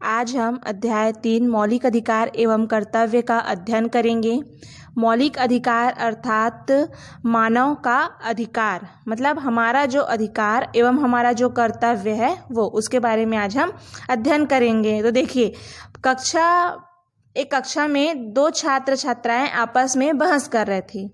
आज हम अध्याय 3 मौलिक अधिकार एवं कर्तव्य का अध्ययन करेंगे। मौलिक अधिकार अर्थात मानव का अधिकार, मतलब हमारा जो अधिकार एवं हमारा जो कर्तव्य है वो, उसके बारे में आज हम अध्ययन करेंगे। तो देखिए, एक कक्षा में दो छात्र छात्राएं आपस में बहस कर रहे थे।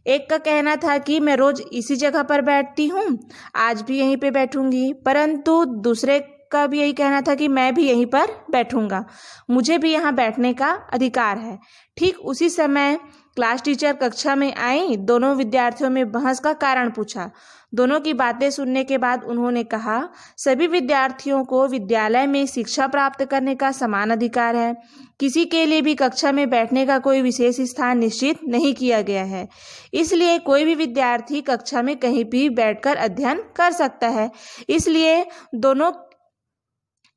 एक का कहना था कि मैं रोज इसी जगह पर बैठती हूँ, आज भी यहीं पे बैठूंगी, परंतु दूसरे का भी यही कहना था कि मैं भी यहीं पर बैठूंगा, मुझे भी यहाँ बैठने का अधिकार है। ठीक उसी समय क्लास टीचर कक्षा में आई, दोनों विद्यार्थियों में बहस का कारण पूछा। दोनों की बातें सुनने के बाद उन्होंने कहा, सभी विद्यार्थियों को विद्यालय में शिक्षा प्राप्त करने का समान अधिकार है। किसी के लिए भी कक्षा में बैठने का कोई विशेष स्थान निश्चित नहीं किया गया है, इसलिए कोई भी विद्यार्थी कक्षा में कहीं भी बैठकर अध्ययन कर सकता है। इसलिए दोनों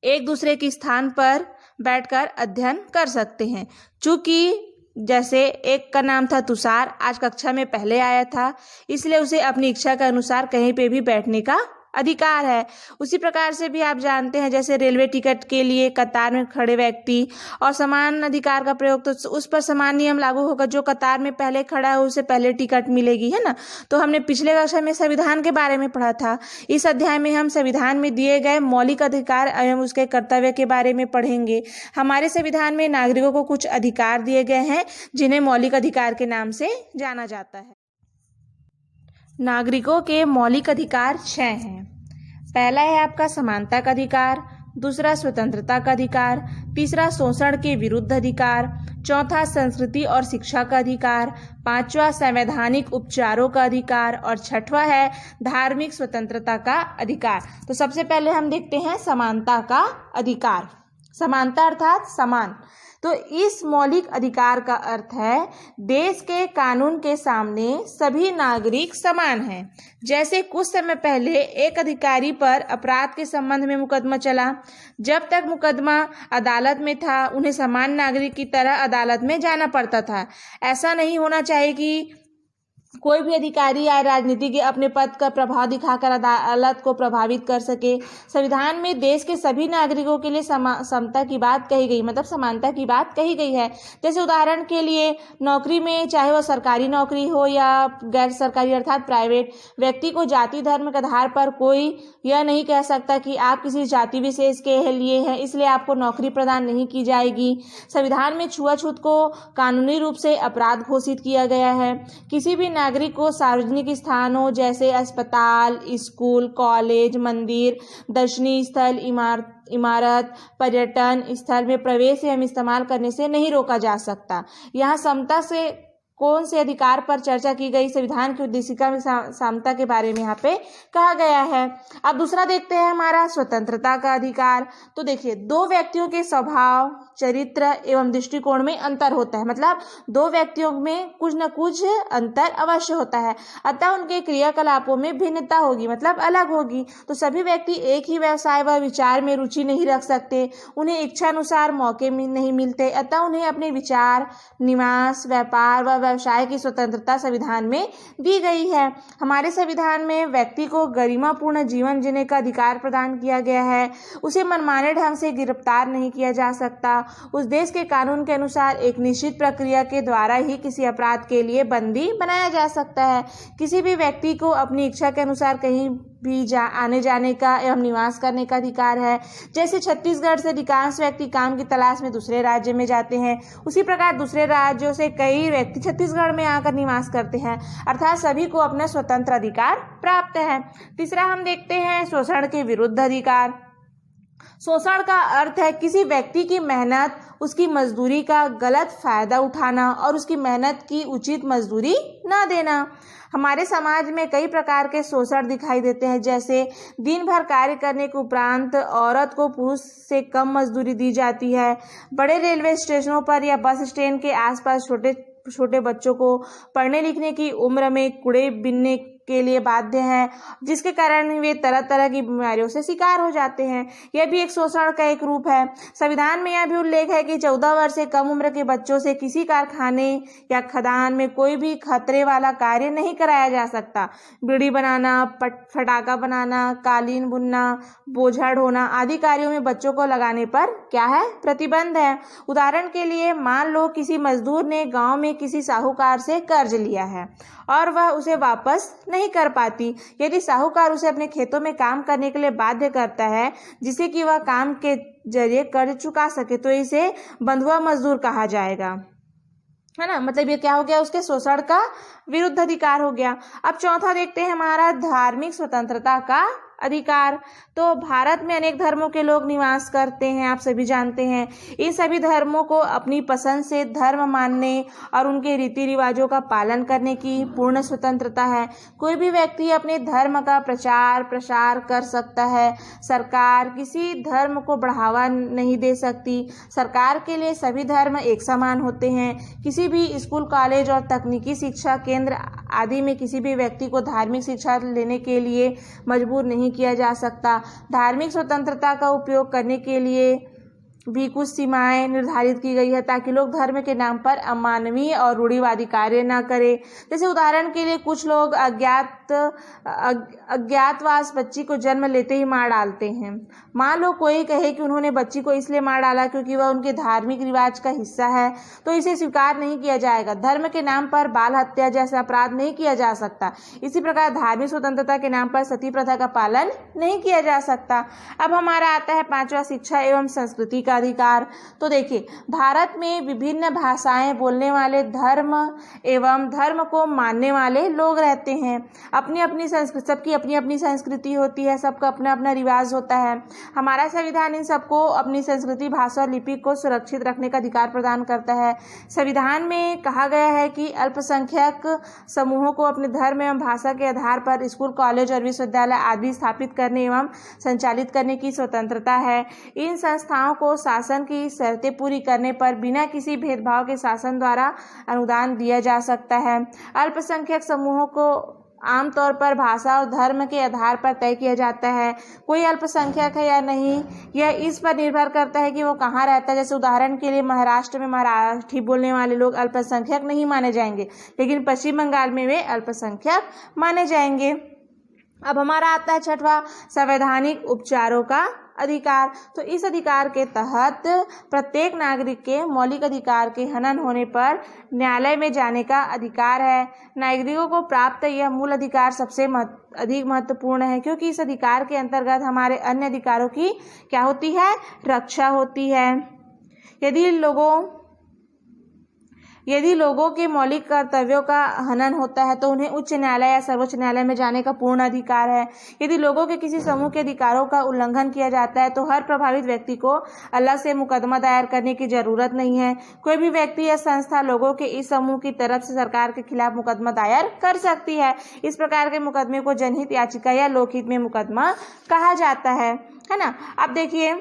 एक दूसरे के स्थान पर बैठकर अध्ययन कर सकते हैं। चूंकि जैसे एक का नाम था तुषार, आज कक्षा में पहले आया था, इसलिए उसे अपनी इच्छा के अनुसार कहीं पे भी बैठने का अधिकार है। उसी प्रकार से भी आप जानते हैं, जैसे रेलवे टिकट के लिए कतार में खड़े व्यक्ति और समान अधिकार का प्रयोग, तो उस पर समान नियम लागू होगा। जो कतार में पहले खड़ा है उसे पहले टिकट मिलेगी, है ना। तो हमने पिछले कक्षा में संविधान के बारे में पढ़ा था। इस अध्याय में हम संविधान में दिए गए मौलिक अधिकार एवं उसके कर्तव्य के बारे में पढ़ेंगे। हमारे संविधान में नागरिकों को कुछ अधिकार दिए गए हैं जिन्हें मौलिक अधिकार के नाम से जाना जाता है। नागरिकों के मौलिक अधिकार 6 हैं। पहला है आपका समानता का अधिकार, दूसरा स्वतंत्रता का अधिकार, तीसरा शोषण के विरुद्ध अधिकार, चौथा संस्कृति और शिक्षा का अधिकार, पांचवा संवैधानिक उपचारों का अधिकार और छठवां है धार्मिक स्वतंत्रता का अधिकार। तो सबसे पहले हम देखते हैं समानता का अधिकार। समानता अर्थात समान। तो इस मौलिक अधिकार का अर्थ है देश के कानून के सामने सभी नागरिक समान हैं। जैसे कुछ समय पहले एक अधिकारी पर अपराध के संबंध में मुकदमा चला, जब तक मुकदमा अदालत में था उन्हें समान नागरिक की तरह अदालत में जाना पड़ता था। ऐसा नहीं होना चाहिए कि कोई भी अधिकारी या राजनीतिज्ञ अपने पद का प्रभाव दिखाकर अदालत को प्रभावित कर सके। संविधान में देश के सभी नागरिकों के लिए समता की बात कही गई, मतलब समानता की बात कही गई है। जैसे उदाहरण के लिए नौकरी में, चाहे वह सरकारी नौकरी हो या गैर सरकारी अर्थात प्राइवेट, व्यक्ति को जाति धर्म के आधार पर कोई यह नहीं कह सकता कि आप किसी जाति विशेष के लिए हैं इसलिए आपको नौकरी प्रदान नहीं की जाएगी। संविधान में छुआछूत को कानूनी रूप से अपराध घोषित किया गया है। किसी भी नागरिक को सार्वजनिक स्थानों जैसे अस्पताल, स्कूल, कॉलेज, मंदिर, दर्शनीय स्थल, इमारत, पर्यटन स्थल में प्रवेश एवं इस्तेमाल करने से नहीं रोका जा सकता। यहाँ समता से कौन से अधिकार पर चर्चा की गई, संविधान की उद्देशिका में समता के बारे में यहाँ पे कहा गया है। अब दूसरा देखते हैं हमारा स्वतंत्रता का अधिकार। तो देखिए, दो व्यक्तियों के स्वभाव, चरित्र एवं दृष्टिकोण में अंतर होता है, मतलब दो व्यक्तियों में कुछ न कुछ अंतर अवश्य होता है, अतः उनके क्रियाकलापों में भिन्नता होगी, मतलब अलग होगी। तो सभी व्यक्ति एक ही व्यवसाय व विचार में रुचि नहीं रख सकते, उन्हें इच्छानुसार मौके नहीं मिलते, अतः उन्हें अपने विचार, निवास, व्यापार व व्यवसाय की स्वतंत्रता संविधान में दी गई है। हमारे संविधान में व्यक्ति को गरिमापूर्ण जीवन जीने का अधिकार प्रदान किया गया है। उसे मनमाने ढंग से गिरफ्तार नहीं किया जा सकता। उस देश के कानून के अनुसार एक निश्चित प्रक्रिया के द्वारा ही किसी अपराध के लिए बंदी बनाया जा सकता है। किसी भी व्यक्ति को अपनी इच्छा के अनुसार कहीं भी आने जाने का एवं निवास करने का अधिकार है। जैसे छत्तीसगढ़ से अधिकांश व्यक्ति काम की तलाश में दूसरे राज्य में जाते हैं, उसी प्रकार दूसरे राज्यों से कई व्यक्ति छत्तीसगढ़ में आकर निवास करते हैं, अर्थात सभी को अपना स्वतंत्र अधिकार प्राप्त है। तीसरा हम देखते हैं शोषण के विरुद्ध अधिकार। शोषण का अर्थ है किसी व्यक्ति की मेहनत, उसकी मजदूरी का गलत फायदा उठाना और उसकी मेहनत की उचित मजदूरी न देना। हमारे समाज में कई प्रकार के शोषण दिखाई देते हैं, जैसे दिन भर कार्य करने के उपरांत औरत को पुरुष से कम मजदूरी दी जाती है। बड़े रेलवे स्टेशनों पर या बस स्टैंड के आसपास छोटे छोटे बच्चों को पढ़ने लिखने की उम्र में कूड़े बीनने के लिए बाध्य हैं, जिसके कारण वे तरह तरह की बीमारियों से शिकार हो जाते हैं। यह भी एक शोषण का एक रूप है। संविधान में यह भी उल्लेख है कि 14 वर्ष से कम उम्र के बच्चों से किसी कारखाने या खदान में कोई भी खतरे वाला कार्य नहीं कराया जा सकता। बीड़ी बनाना, फटाका बनाना, कालीन बुनना, बोझा ढोना आदि कार्यों में बच्चों को लगाने पर क्या है, प्रतिबंध है। उदाहरण के लिए मान लो किसी मजदूर ने गांव में किसी साहूकार से कर्ज लिया है और वह उसे वापस नहीं कर पाती। यदि साहूकार उसे अपने खेतों में काम करने के लिए बाध्य करता है जिससे कि वह काम के जरिए कर्ज चुका सके, तो इसे बंधुआ मजदूर कहा जाएगा, है ना। मतलब ये क्या हो गया, उसके शोषण का विरुद्ध अधिकार हो गया। अब चौथा देखते हैं हमारा धार्मिक स्वतंत्रता का अधिकार। तो भारत में अनेक धर्मों के लोग निवास करते हैं, आप सभी जानते हैं। इन सभी धर्मों को अपनी पसंद से धर्म मानने और उनके रीति रिवाजों का पालन करने की पूर्ण स्वतंत्रता है। कोई भी व्यक्ति अपने धर्म का प्रचार प्रसार कर सकता है। सरकार किसी धर्म को बढ़ावा नहीं दे सकती। सरकार के लिए सभी धर्म एक समान होते हैं। किसी भी स्कूल, कॉलेज और तकनीकी शिक्षा केंद्र आदि में किसी भी व्यक्ति को धार्मिक शिक्षा लेने के लिए मजबूर नहीं किया जा सकता। धार्मिक स्वतंत्रता का उपयोग करने के लिए भी कुछ सीमाएं निर्धारित की गई है ताकि लोग धर्म के नाम पर अमानवीय और रूढ़िवादी कार्य न करें। जैसे उदाहरण के लिए कुछ लोग अज्ञातवास बच्ची को जन्म लेते ही मार डालते हैं। मान लो कोई कहे कि उन्होंने बच्ची को इसलिए मार डाला क्योंकि वह उनके धार्मिक रिवाज का हिस्सा है, तो इसे स्वीकार नहीं किया जाएगा। धर्म के नाम पर बाल हत्या जैसा अपराध नहीं किया जा सकता। इसी प्रकार धार्मिक स्वतंत्रता के नाम पर सती प्रथा का पालन नहीं किया जा सकता। अब हमारा आता है पांचवा, शिक्षा एवं संस्कृति का अधिकार। तो देखिए, भारत में विभिन्न भाषाएं बोलने वाले धर्म एवं धर्म को मानने वाले लोग रहते हैं। अपनी अपनी संस्कृति, सबकी अपनी अपनी संस्कृति होती है, सबका अपना अपना रिवाज होता है। हमारा संविधान इन सबको अपनी संस्कृति, भाषा और लिपि को सुरक्षित रखने का अधिकार प्रदान करता है। संविधान में कहा गया है कि अल्पसंख्यक समूहों को अपने धर्म एवं भाषा के आधार पर स्कूल, कॉलेज और विश्वविद्यालय आदि स्थापित करने एवं संचालित करने की स्वतंत्रता है। इन संस्थाओं को शासन की शर्तें पूरी करने पर बिना किसी भेदभाव के शासन द्वारा अनुदान दिया जा सकता है। अल्पसंख्यक समूहों को आमतौर पर भाषा और धर्म के आधार पर तय किया जाता है। कोई अल्पसंख्यक है या नहीं, यह इस पर निर्भर करता है कि वो कहाँ रहता है। जैसे उदाहरण के लिए महाराष्ट्र में मराठी बोलने वाले लोग अल्पसंख्यक नहीं माने जाएंगे, लेकिन पश्चिम बंगाल में वे अल्पसंख्यक माने जाएंगे। अब हमारा आता है छठवां, संवैधानिक उपचारों का अधिकार। तो इस अधिकार के तहत प्रत्येक नागरिक के मौलिक अधिकार के हनन होने पर न्यायालय में जाने का अधिकार है। नागरिकों को प्राप्त यह मूल अधिकार सबसे अधिक महत्वपूर्ण है, क्योंकि इस अधिकार के अंतर्गत हमारे अन्य अधिकारों की क्या होती है, रक्षा होती है। यदि लोगों के मौलिक कर्तव्यों का हनन होता है तो उन्हें उच्च न्यायालय या सर्वोच्च न्यायालय में जाने का पूर्ण अधिकार है। यदि लोगों के किसी समूह के अधिकारों का उल्लंघन किया जाता है तो हर प्रभावित व्यक्ति को अलग से मुकदमा दायर करने की जरूरत नहीं है। कोई भी व्यक्ति या संस्था लोगों के इस समूह की तरफ से सरकार के खिलाफ मुकदमा दायर कर सकती है। इस प्रकार के मुकदमे को जनहित याचिका या लोकहित में मुकदमा कहा जाता है ना। अब देखिए,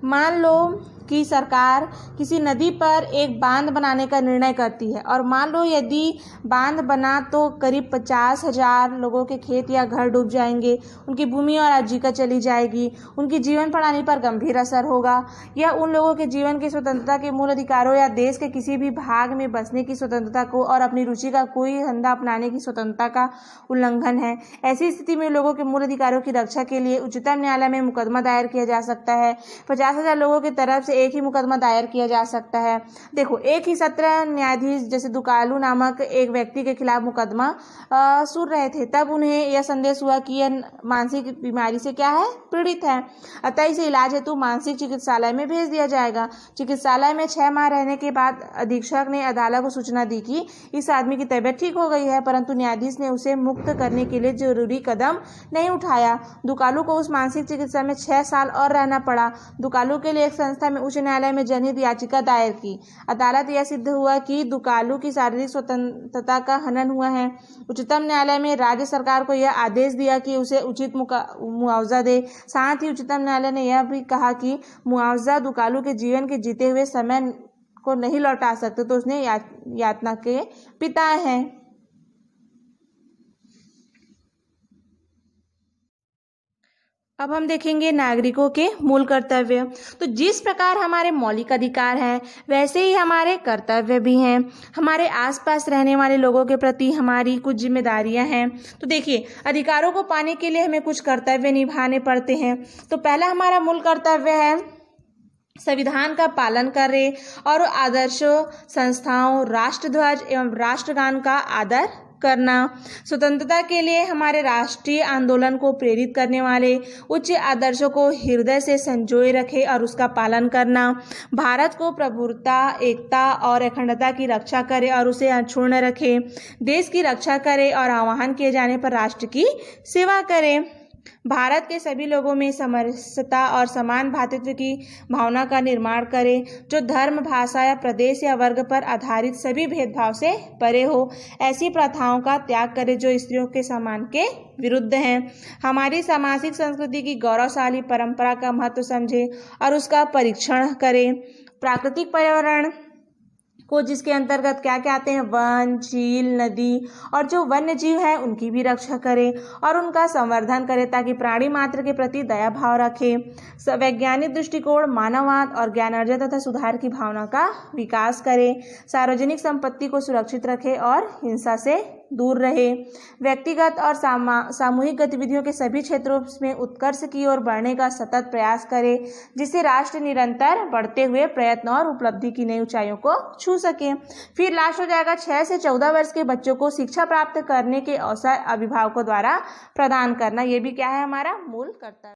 मान लो कि सरकार किसी नदी पर एक बांध बनाने का निर्णय करती है और मान लो यदि बांध बना तो करीब 50,000 लोगों के खेत या घर डूब जाएंगे, उनकी भूमि और आजीविका चली जाएगी, उनकी जीवन प्रणाली पर गंभीर असर होगा। यह उन लोगों के जीवन की स्वतंत्रता के मूल अधिकारों या देश के किसी भी भाग में बसने की स्वतंत्रता को और अपनी रुचि का कोई धंधा अपनाने की स्वतंत्रता का उल्लंघन है। ऐसी स्थिति में लोगों के मूल अधिकारों की रक्षा के लिए उच्चतम न्यायालय में मुकदमा दायर किया जा सकता है। 50,000 लोगों की तरफ से एक ही मुकदमा दायर किया जा सकता है। देखो, एक ही सत्र न्यायाधीश जैसे दुकालू नामक एक व्यक्ति के खिलाफ मुकदमा सुन रहे थे, तब उन्हें यह संदेश हुआ कि यह मानसिक बीमारी से क्या है, पीड़ित है, अतः इसे इलाज हेतु मानसिक चिकित्सालय में भेज दिया जाएगा। चिकित्सालय में 6 माह रहने के बाद अधीक्षक ने अदालत को सूचना दी कि इस आदमी की तबीयत ठीक हो गई है, परंतु न्यायाधीश ने उसे मुक्त करने के लिए जरूरी कदम नहीं उठाया। दुकालू को उस मानसिक चिकित्सा में 6 साल और रहना पड़ा। दुकालू के लिए एक संस्था में उच्च न्यायालय में जनहित याचिका दायर की। अदालत यह सिद्ध हुआ कि दुकालू की शारीरिक स्वतंत्रता का हनन हुआ है। उच्चतम न्यायालय में राज्य सरकार को यह आदेश दिया कि उसे उचित मुआवजा दे। साथ ही उच्चतम न्यायालय ने यह भी कहा कि मुआवजा दुकालू के जीवन के जीते हुए समय को नहीं लौटा सकते, तो उसने यातना के पिता हैं। अब हम देखेंगे नागरिकों के मूल कर्तव्य। तो जिस प्रकार हमारे मौलिक अधिकार हैं वैसे ही हमारे कर्तव्य भी हैं। हमारे आसपास रहने वाले लोगों के प्रति हमारी कुछ जिम्मेदारियां हैं। तो देखिए, अधिकारों को पाने के लिए हमें कुछ कर्तव्य निभाने पड़ते हैं। तो पहला हमारा मूल कर्तव्य है संविधान का पालन करें और आदर्शों, संस्थाओं, राष्ट्रध्वज एवं राष्ट्रगान का आदर करना। स्वतंत्रता के लिए हमारे राष्ट्रीय आंदोलन को प्रेरित करने वाले उच्च आदर्शों को हृदय से संजोए रखे और उसका पालन करना। भारत को प्रभुता, एकता और अखंडता की रक्षा करे और उसे अक्षुण्ण रखे। देश की रक्षा करे और आह्वान किए जाने पर राष्ट्र की सेवा करे। भारत के सभी लोगों में समरसता और समान भातृत्व की भावना का निर्माण करें, जो धर्म, भाषा या प्रदेश या वर्ग पर आधारित सभी भेदभाव से परे हो। ऐसी प्रथाओं का त्याग करें जो स्त्रियों के सम्मान के विरुद्ध हैं। हमारी सामाजिक संस्कृति की गौरवशाली परंपरा का महत्व समझें और उसका परीक्षण करें। प्राकृतिक पर्यावरण को, जिसके अंतर्गत क्या क्या आते हैं, वन, झील, नदी और जो वन्य जीव है उनकी भी रक्षा करें और उनका संवर्धन करें ताकि प्राणी मात्र के प्रति दया भाव रखें। वैज्ञानिक दृष्टिकोण, मानववाद और ज्ञानार्जन तथा सुधार की भावना का विकास करें। सार्वजनिक संपत्ति को सुरक्षित रखें और हिंसा से दूर रहे। व्यक्तिगत और सामूहिक गतिविधियों के सभी क्षेत्रों में उत्कर्ष की ओर बढ़ने का सतत प्रयास करें, जिससे राष्ट्र निरंतर बढ़ते हुए प्रयत्न और उपलब्धि की नई ऊंचाइयों को छू सके। फिर लास्ट हो जाएगा 6 से 14 वर्ष के बच्चों को शिक्षा प्राप्त करने के अवसर अभिभावकों द्वारा प्रदान करना। ये भी क्या है, हमारा मूल कर्तव्य।